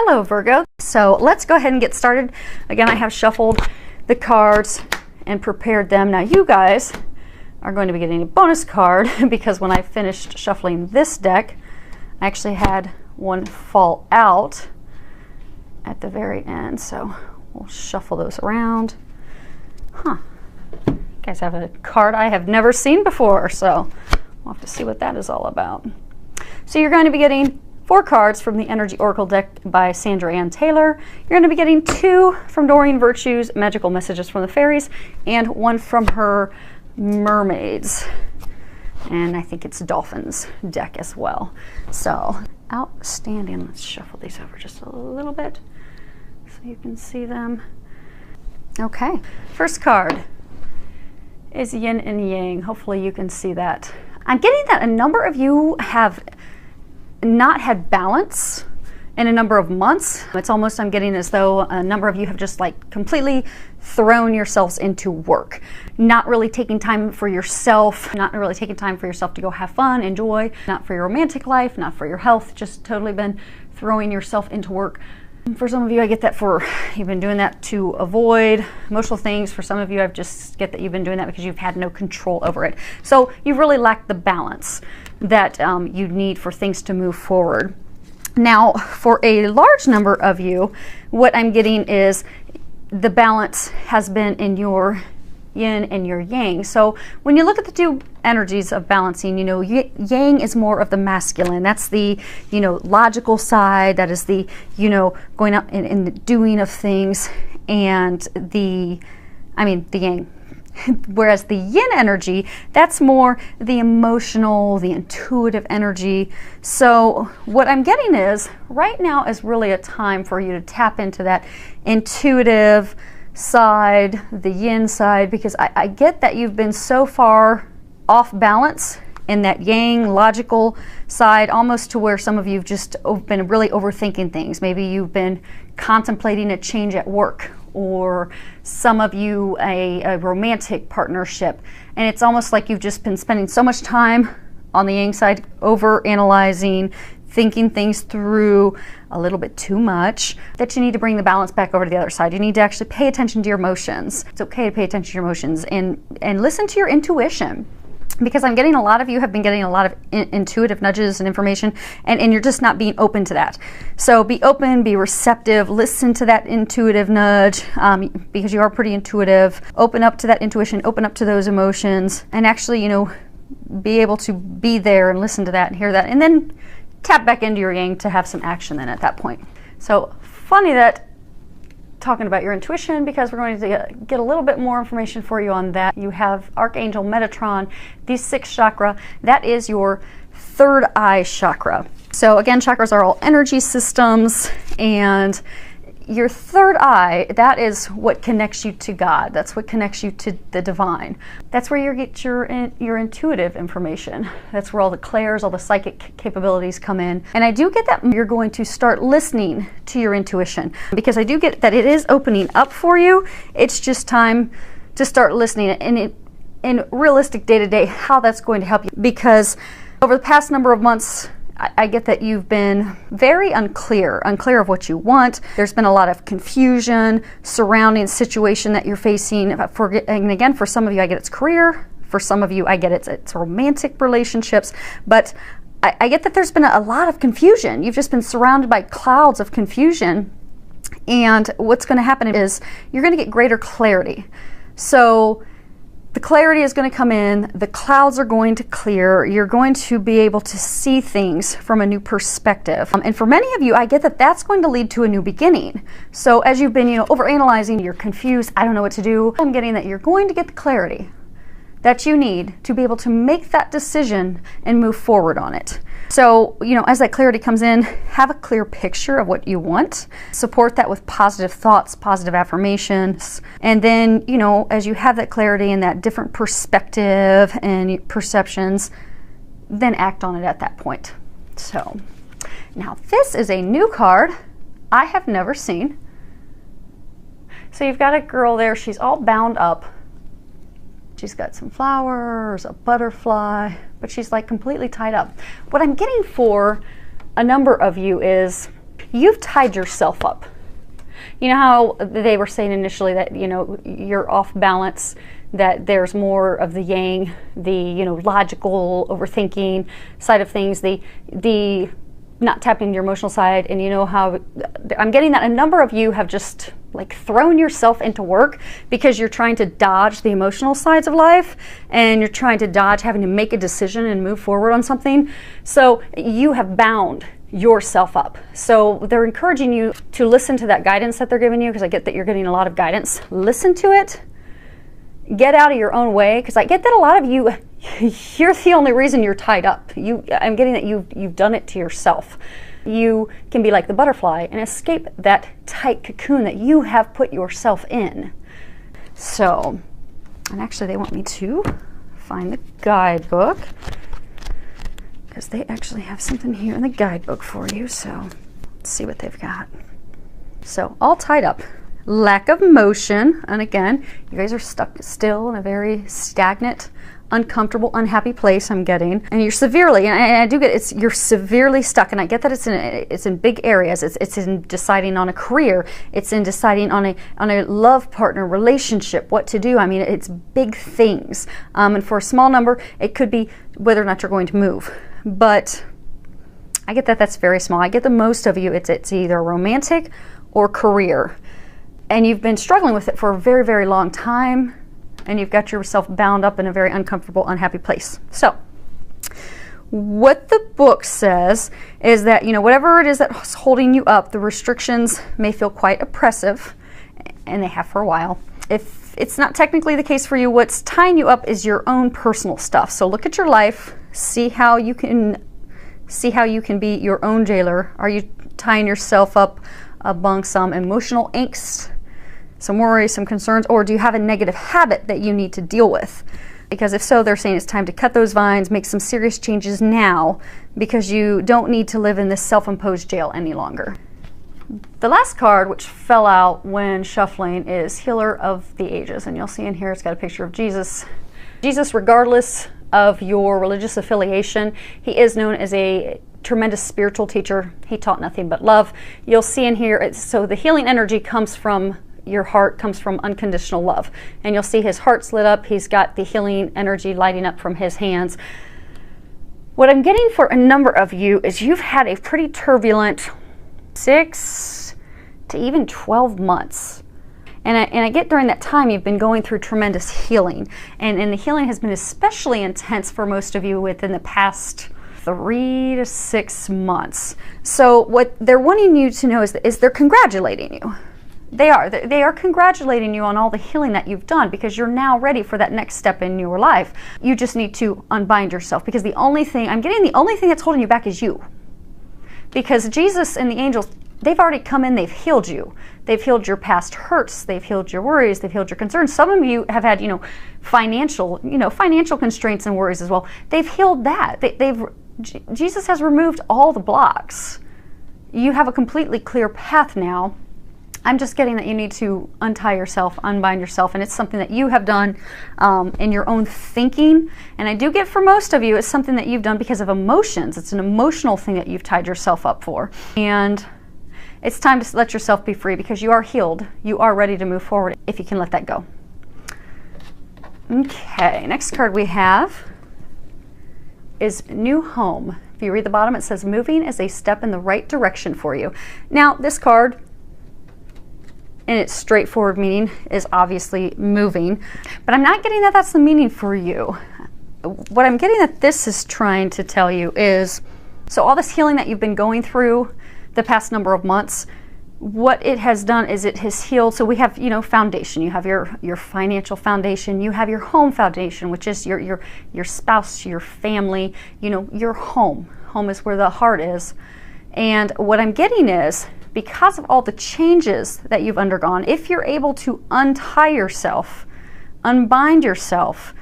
Hello Virgo. So let's go ahead and get started. Again, I have shuffled the cards and prepared them. Now you guys are going to be getting a bonus card because when I finished shuffling this deck, I actually had one fall out at the very end. So we'll shuffle those around. You guys have a card I have never seen before, so we'll have to see what that is all about. So you're going to be getting 4 cards from the Energy Oracle deck by Sandra Ann Taylor. You're going to be getting 2 from Doreen Virtue's Magical Messages from the Fairies and 1 from her Mermaids. And I think it's Dolphins deck as well. So outstanding. Let's shuffle these over just a little bit so you can see them. Okay, first card is Yin and Yang. Hopefully you can see that. I'm getting that a number of you have not had balance in a number of months. It's almost, I'm getting as though a number of you have just like completely thrown yourselves into work, not really taking time for yourself, not really taking time for yourself to go have fun, enjoy, not for your romantic life, not for your health, just totally been throwing yourself into work. For some of you, I get that you've been doing that to avoid emotional things. For some of you, I just get that you've been doing that because you've had no control over it. So you've really lacked the balance that you need for things to move forward. Now, for a large number of you, what I'm getting is the balance has been in your yin and your yang. So when you look at the 2 energies of balancing, yang is more of the masculine. That's the, logical side. That is the, going out and the doing of things, and the yang. Whereas the yin energy, that's more the emotional, the intuitive energy. So what I'm getting is right now is really a time for you to tap into that intuitive side, the yin side, because I get that you've been so far off balance in that yang logical side, almost to where some of you have just been really overthinking things. Maybe you've been contemplating a change at work, or some of you a romantic partnership, and it's almost like you've just been spending so much time on the yang side, over analyzing, thinking things through a little bit too much, that you need to bring the balance back over to the other side. You need to actually pay attention to your emotions. It's okay to pay attention to your emotions and listen to your intuition, because I'm getting a lot of you have been getting a lot of intuitive nudges and information, and you're just not being open to that. So be open, be receptive, listen to that intuitive nudge, because you are pretty intuitive. Open up to that intuition, open up to those emotions, and actually, be able to be there and listen to that and hear that, and then tap back into your yang to have some action then at that point. So funny that talking about your intuition, because we're going to get a little bit more information for you on that. You have Archangel Metatron, the 6th chakra. That is your 3rd eye chakra. So again, chakras are all energy systems, and your 3rd eye, that is what connects you to God. That's what connects you to the divine. That's where you get your intuitive information. That's where all the clairs, all the psychic capabilities come in. And I do get that you're going to start listening to your intuition, because I do get that it is opening up for you. It's just time to start listening, and in realistic day-to-day, how that's going to help you. Because over the past number of months, I get that you've been very unclear of what you want. There's been a lot of confusion surrounding the situation that you're facing. And again, for some of you, I get it's career. For some of you, I get it's romantic relationships. But I get that there's been a lot of confusion. You've just been surrounded by clouds of confusion. And what's going to happen is you're going to get greater clarity. So the clarity is going to come in, the clouds are going to clear, you're going to be able to see things from a new perspective. And for many of you, I get that that's going to lead to a new beginning. So as you've been, overanalyzing, you're confused, I don't know what to do, I'm getting that you're going to get the clarity that you need to be able to make that decision and move forward on it. So, as that clarity comes in, have a clear picture of what you want. Support that with positive thoughts, positive affirmations. And then, as you have that clarity and that different perspective and perceptions, then act on it at that point. So, now this is a new card I have never seen. So you've got a girl there, she's all bound up. She's got some flowers, a butterfly, but she's like completely tied up. What I'm getting for a number of you is You've tied yourself up. You know how they were saying initially that, you know, you're off balance, that there's more of the yang, the, you know, logical overthinking side of things, the not tapping your emotional side. And you know how I'm getting that a number of you have just like thrown yourself into work because you're trying to dodge the emotional sides of life, and you're trying to dodge having to make a decision and move forward on something. So you have bound yourself up. So they're encouraging you to listen to that guidance that they're giving you, because I get that you're getting a lot of guidance. Listen to it. Get out of your own way, because I get that a lot of you, you're the only reason you're tied up. I'm getting that you've done it to yourself. You can be like the butterfly and escape that tight cocoon that you have put yourself in. So, and actually they want me to find the guidebook, because they actually have something here in the guidebook for you. So let's see what they've got. So all tied up. Lack of motion, and again, you guys are stuck still in a very stagnant, uncomfortable, unhappy place, I'm getting. And you're severely, and I do get you're severely stuck, and I get that it's in big areas. It's in deciding on a career, it's in deciding on a love partner, relationship, what to do. I mean, it's big things. And for a small number, it could be whether or not you're going to move. But I get that that's very small. I get the most of you, it's either romantic or career. And you've been struggling with it for a very, very long time, and you've got yourself bound up in a very uncomfortable, unhappy place. So what the book says is that, you know, whatever it is that's holding you up, the restrictions may feel quite oppressive, and they have for a while. If it's not technically the case for you, what's tying you up is your own personal stuff. So look at your life, see how you can be your own jailer. Are you tying yourself up among some emotional angst, some worries, some concerns, or do you have a negative habit that you need to deal with? Because if so, they're saying it's time to cut those vines, make some serious changes now, because you don't need to live in this self-imposed jail any longer. The last card, which fell out when shuffling, is Healer of the Ages, and you'll see in here it's got a picture of Jesus. Jesus, regardless of your religious affiliation, he is known as a tremendous spiritual teacher. He taught nothing but love. You'll see in here, so the healing energy comes from your heart, comes from unconditional love. And you'll see his heart's lit up. He's got the healing energy lighting up from his hands. What I'm getting for a number of you is you've had a pretty turbulent 6 to even 12 months. And I get during that time you've been going through tremendous healing. And the healing has been especially intense for most of you within the past 3 to 6 months. So what they're wanting you to know is they're congratulating you. They are congratulating you on all the healing that you've done, because you're now ready for that next step in your life. You just need to unbind yourself, because the only thing that's holding you back is you. Because Jesus and the angels, they've already come in, they've healed you. They've healed your past hurts, they've healed your worries, they've healed your concerns. Some of you have had, financial constraints and worries as well. They've healed that. Jesus has removed all the blocks. You have a completely clear path now. I'm just getting that you need to untie yourself, unbind yourself, and it's something that you have done in your own thinking. And I do get for most of you, it's something that you've done because of emotions. It's an emotional thing that you've tied yourself up for. And it's time to let yourself be free, because you are healed. You are ready to move forward if you can let that go. Okay, next card we have is New Home. If you read the bottom, it says moving is a step in the right direction for you. Now, this card, in its straightforward meaning, is obviously moving, but I'm not getting that that's the meaning for you. What I'm getting that this is trying to tell you is, so all this healing that you've been going through the past number of months, what it has done is it has healed. So we have, foundation. You have your financial foundation. You have your home foundation, which is your spouse, your family, your home. Home is where the heart is. And what I'm getting is, because of all the changes that you've undergone, if you're able to untie yourself, unbind yourself,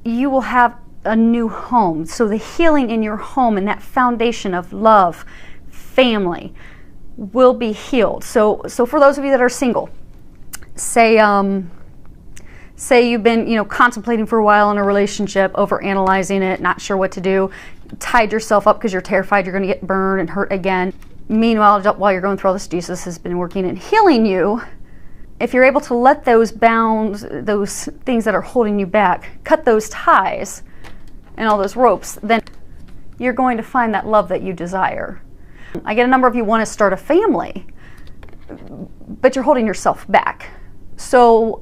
you will have a new home. So the healing in your home and that foundation of love, family, will be healed. So for those of you that are single, say you've been contemplating for a while in a relationship, over analyzing it, not sure what to do. tied yourself up because you're terrified you're going to get burned and hurt again. Meanwhile, while you're going through all this, Jesus has been working and healing you. If you're able to let those bounds, those things that are holding you back, cut those ties and all those ropes, then you're going to find that love that you desire. I get a number of you want to start a family, but you're holding yourself back. So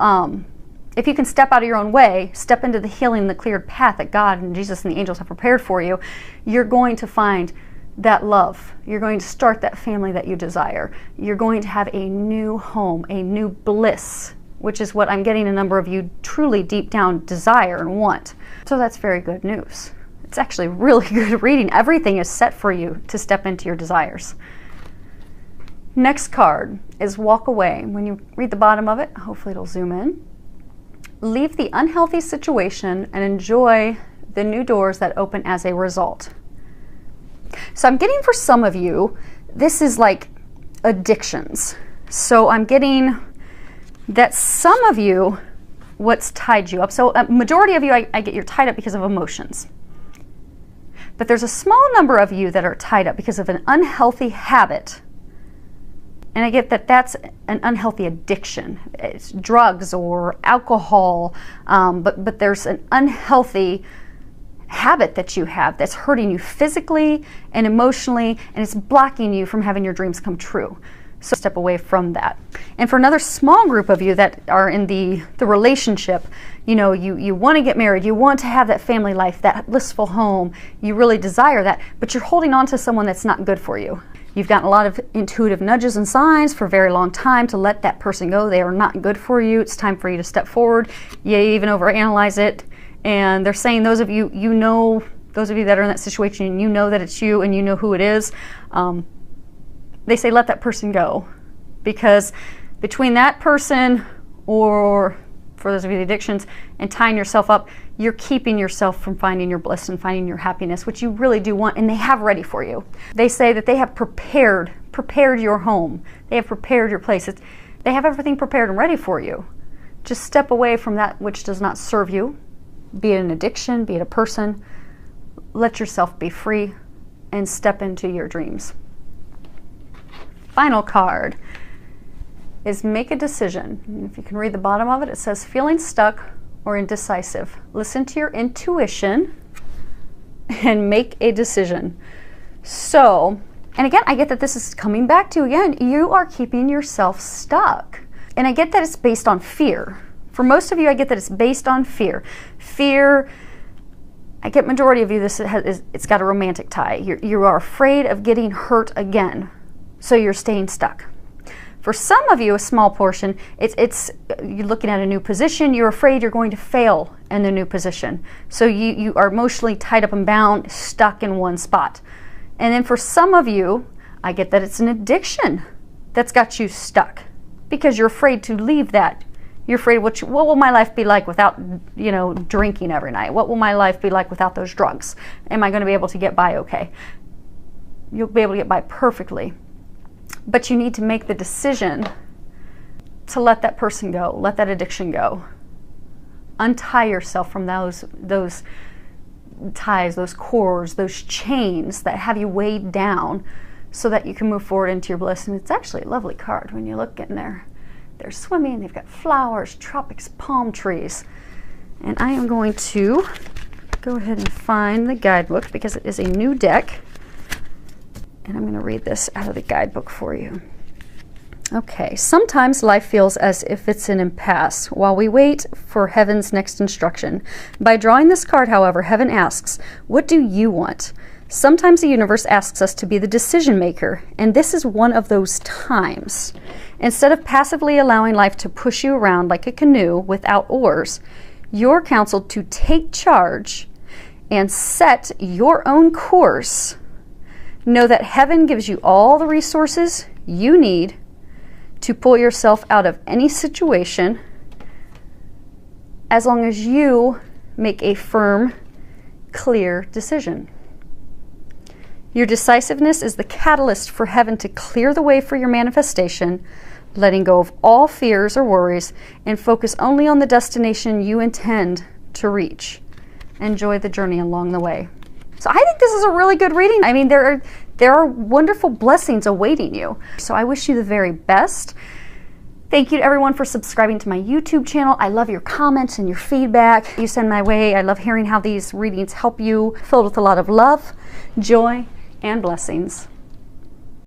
if you can step out of your own way, step into the healing, the cleared path that God and Jesus and the angels have prepared for you, you're going to find that love. You're going to start that family that you desire. You're going to have a new home, a new bliss, which is what I'm getting a number of you truly deep down desire and want. So that's very good news. It's actually really good reading. Everything is set for you to step into your desires. Next card is walk away. When you read the bottom of it, hopefully it'll zoom in. Leave the unhealthy situation and enjoy the new doors that open as a result. So I'm getting for some of you, this is like addictions. So I'm getting that some of you, what's tied you up. So a majority of you, I get you're tied up because of emotions. But there's a small number of you that are tied up because of an unhealthy habit. And I get that that's an unhealthy addiction. It's drugs or alcohol, but there's an unhealthy habit that you have that's hurting you physically and emotionally, and it's blocking you from having your dreams come true. So step away from that. And for another small group of you that are in the relationship, you know, you want to get married, you want to have that family life, that blissful home, you really desire that, but you're holding on to someone that's not good for you. You've gotten a lot of intuitive nudges and signs for a very long time to let that person go. They are not good for you. It's time for you to step forward. You even overanalyze it. And they're saying, those of you, those of you that are in that situation, you know that it's you and you know who it is. They say, let that person go. Because between that person, or for those of you with addictions, and tying yourself up, you're keeping yourself from finding your bliss and finding your happiness, which you really do want, and they have ready for you. They say that they have prepared your home. They have prepared your place. They have everything prepared and ready for you. Just step away from that which does not serve you, be it an addiction, be it a person. Let yourself be free and step into your dreams. Final card is make a decision. And if you can read the bottom of it, it says feeling stuck or indecisive. Listen to your intuition and make a decision. So, and again, I get that this is coming back to, again, you are keeping yourself stuck. And I get that it's based on fear. For most of you, I get that it's based on fear. Fear, I get majority of you, it's got a romantic tie. You are afraid of getting hurt again, so you're staying stuck. For some of you, a small portion, you're looking at a new position, you're afraid you're going to fail in the new position. So you are emotionally tied up and bound, stuck in one spot. And then for some of you, I get that it's an addiction that's got you stuck because you're afraid to leave that. You're afraid, what will my life be like without, drinking every night? What will my life be like without those drugs? Am I going to be able to get by okay? You'll be able to get by perfectly. But you need to make the decision to let that person go, let that addiction go. Untie yourself from those ties, those cords, those chains that have you weighed down so that you can move forward into your bliss. And it's actually a lovely card when you look in there. They're swimming, they've got flowers, tropics, palm trees. And I am going to go ahead and find the guidebook because it is a new deck. And I'm going to read this out of the guidebook for you. Okay, sometimes life feels as if it's an impasse while we wait for heaven's next instruction. By drawing this card, however, heaven asks, what do you want? Sometimes the universe asks us to be the decision maker, and this is one of those times. Instead of passively allowing life to push you around like a canoe without oars, you're counseled to take charge and set your own course. Know that heaven gives you all the resources you need to pull yourself out of any situation as long as you make a firm, clear decision. Your decisiveness is the catalyst for heaven to clear the way for your manifestation, letting go of all fears or worries and focus only on the destination you intend to reach. Enjoy the journey along the way. So I think this is a really good reading. I mean, there are wonderful blessings awaiting you. So I wish you the very best. Thank you to everyone for subscribing to my YouTube channel. I love your comments and your feedback you send my way. I love hearing how these readings help you, filled with a lot of love, joy, and blessings.